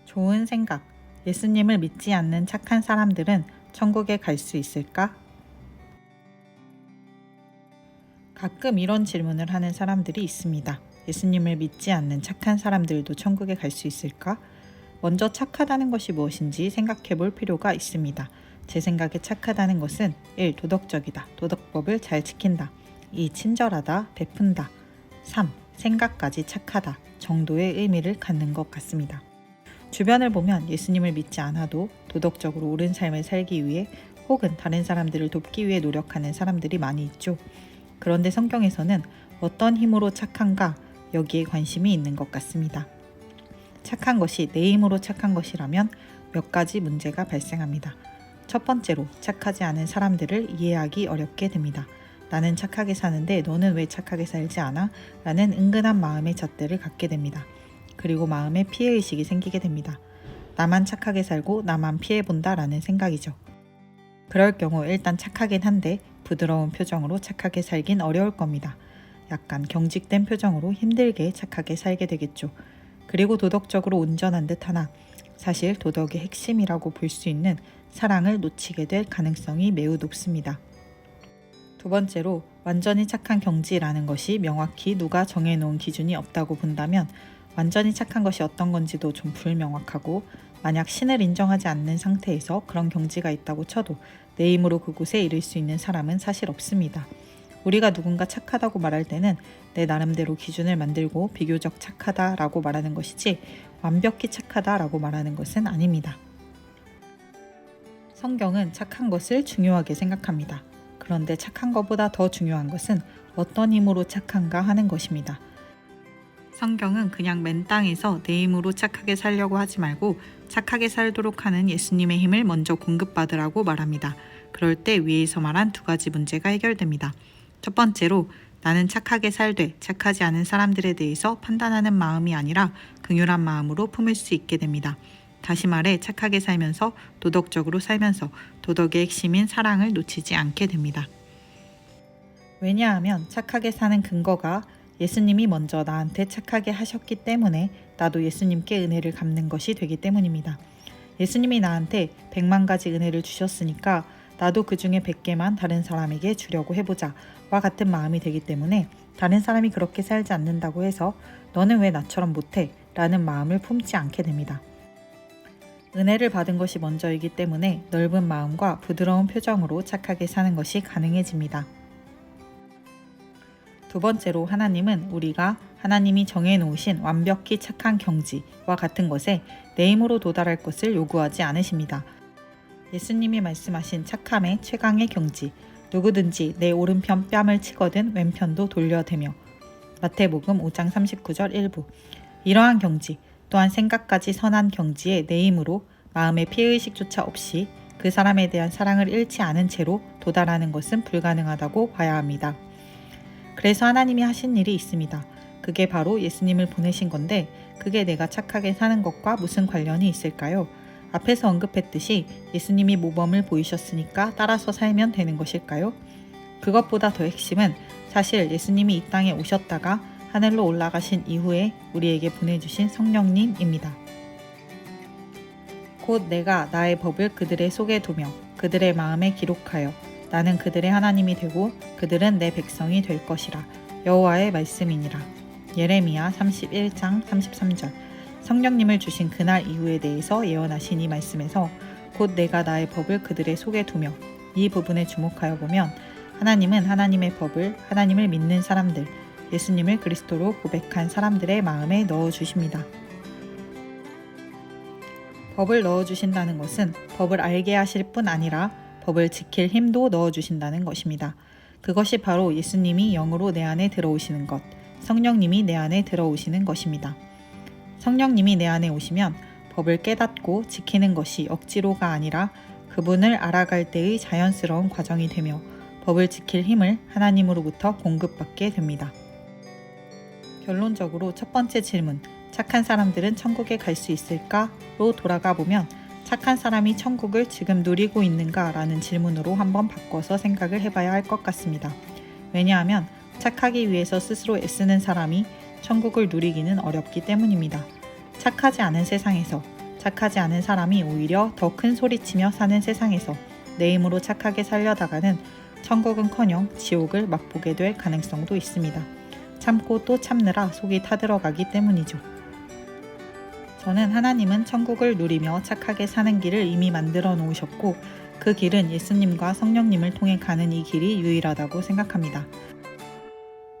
좋은 생각. 예수님을 믿지 않는 착한 사람들은 천국에 갈 수 있을까? 가끔 이런 질문을 하는 사람들이 있습니다. 예수님을 믿지 않는 착한 사람들도 천국에 갈 수 있을까? 먼저 착하다는 것이 무엇인지 생각해 볼 필요가 있습니다. 제 생각에 착하다는 것은 1. 도덕적이다. 도덕법을 잘 지킨다. 2. 친절하다. 베푼다. 3. 생각까지 착하다 정도의 의미를 갖는 것 같습니다. 주변을 보면 예수님을 믿지 않아도 도덕적으로 옳은 삶을 살기 위해 혹은 다른 사람들을 돕기 위해 노력하는 사람들이 많이 있죠. 그런데 성경에서는 어떤 힘으로 착한가 여기에 관심이 있는 것 같습니다. 착한 것이 내 힘으로 착한 것이라면 몇 가지 문제가 발생합니다. 첫 번째로 착하지 않은 사람들을 이해하기 어렵게 됩니다. 나는 착하게 사는데 너는 왜 착하게 살지 않아? 라는 은근한 마음의 잣대를 갖게 됩니다. 그리고 마음에 피해의식이 생기게 됩니다. 나만 착하게 살고 나만 피해본다 라는 생각이죠. 그럴 경우 일단 착하긴 한데 부드러운 표정으로 착하게 살긴 어려울 겁니다. 약간 경직된 표정으로 힘들게 착하게 살게 되겠죠. 그리고 도덕적으로 온전한 듯 하나 사실 도덕의 핵심이라고 볼 수 있는 사랑을 놓치게 될 가능성이 매우 높습니다. 두 번째로 완전히 착한 경지라는 것이 명확히 누가 정해놓은 기준이 없다고 본다면 완전히 착한 것이 어떤 건지도 좀 불명확하고 만약 신을 인정하지 않는 상태에서 그런 경지가 있다고 쳐도 내 힘으로 그곳에 이를 수 있는 사람은 사실 없습니다. 우리가 누군가 착하다고 말할 때는 내 나름대로 기준을 만들고 비교적 착하다라고 말하는 것이지 완벽히 착하다라고 말하는 것은 아닙니다. 성경은 착한 것을 중요하게 생각합니다. 그런데 착한 것보다 더 중요한 것은 어떤 힘으로 착한가 하는 것입니다. 성경은 그냥 맨 땅에서 내 힘으로 착하게 살려고 하지 말고 착하게 살도록 하는 예수님의 힘을 먼저 공급받으라고 말합니다. 그럴 때 위에서 말한 두 가지 문제가 해결됩니다. 첫 번째로 나는 착하게 살되 착하지 않은 사람들에 대해서 판단하는 마음이 아니라 긍휼한 마음으로 품을 수 있게 됩니다. 다시 말해 착하게 살면서 도덕적으로 살면서 도덕의 핵심인 사랑을 놓치지 않게 됩니다. 왜냐하면 착하게 사는 근거가 예수님이 먼저 나한테 착하게 하셨기 때문에 나도 예수님께 은혜를 갚는 것이 되기 때문입니다. 예수님이 나한테 100만 가지 은혜를 주셨으니까 나도 그 중에 100개만 다른 사람에게 주려고 해보자 와 같은 마음이 되기 때문에 다른 사람이 그렇게 살지 않는다고 해서 너는 왜 나처럼 못해? 라는 마음을 품지 않게 됩니다. 은혜를 받은 것이 먼저이기 때문에 넓은 마음과 부드러운 표정으로 착하게 사는 것이 가능해집니다. 두 번째로 하나님은 우리가 하나님이 정해놓으신 완벽히 착한 경지와 같은 것에 내 힘으로 도달할 것을 요구하지 않으십니다. 예수님이 말씀하신 착함의 최강의 경지, 누구든지 내 오른편 뺨을 치거든 왼편도 돌려대며 마태복음 5장 39절 1부 이러한 경지 또한 생각까지 선한 경지에 내 힘으로 마음의 피해의식조차 없이 그 사람에 대한 사랑을 잃지 않은 채로 도달하는 것은 불가능하다고 봐야 합니다. 그래서 하나님이 하신 일이 있습니다. 그게 바로 예수님을 보내신 건데 그게 내가 착하게 사는 것과 무슨 관련이 있을까요? 앞에서 언급했듯이 예수님이 모범을 보이셨으니까 따라서 살면 되는 것일까요? 그것보다 더 핵심은 사실 예수님이 이 땅에 오셨다가 하늘로 올라가신 이후에 우리에게 보내주신 성령님입니다. 곧 내가 나의 법을 그들의 속에 두며 그들의 마음에 기록하여 나는 그들의 하나님이 되고 그들은 내 백성이 될 것이라. 여호와의 말씀이니라. 예레미야 31장 33절 성령님을 주신 그날 이후에 대해서 예언하신 이 말씀에서 곧 내가 나의 법을 그들의 속에 두며 이 부분에 주목하여 보면 하나님은 하나님의 법을 하나님을 믿는 사람들 예수님을 그리스도로 고백한 사람들의 마음에 넣어주십니다. 법을 넣어주신다는 것은 법을 알게 하실 뿐 아니라 법을 지킬 힘도 넣어주신다는 것입니다. 그것이 바로 예수님이 영으로 내 안에 들어오시는 것, 성령님이 내 안에 들어오시는 것입니다. 성령님이 내 안에 오시면 법을 깨닫고 지키는 것이 억지로가 아니라 그분을 알아갈 때의 자연스러운 과정이 되며 법을 지킬 힘을 하나님으로부터 공급받게 됩니다. 결론적으로 첫 번째 질문, 착한 사람들은 천국에 갈 수 있을까?로 돌아가 보면 착한 사람이 천국을 지금 누리고 있는가? 라는 질문으로 한번 바꿔서 생각을 해봐야 할 것 같습니다. 왜냐하면 착하기 위해서 스스로 애쓰는 사람이 천국을 누리기는 어렵기 때문입니다. 착하지 않은 세상에서 착하지 않은 사람이 오히려 더 큰 소리치며 사는 세상에서 내 힘으로 착하게 살려다가는 천국은커녕 지옥을 맛보게 될 가능성도 있습니다. 참고 또 참느라 속이 타들어가기 때문이죠. 저는 하나님은 천국을 누리며 착하게 사는 길을 이미 만들어 놓으셨고 그 길은 예수님과 성령님을 통해 가는 이 길이 유일하다고 생각합니다.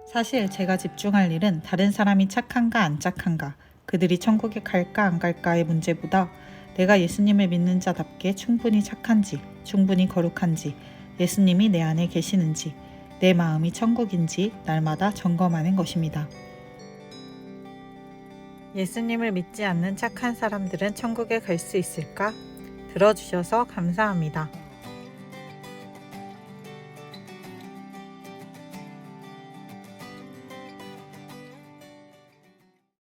사실 제가 집중할 일은 다른 사람이 착한가 안 착한가, 그들이 천국에 갈까 안 갈까의 문제보다 내가 예수님을 믿는 자답게 충분히 착한지, 충분히 거룩한지, 예수님이 내 안에 계시는지, 내 마음이 천국인지 날마다 점검하는 것입니다. 예수님을 믿지 않는 착한 사람들은 천국에 갈 수 있을까? 들어주셔서 감사합니다.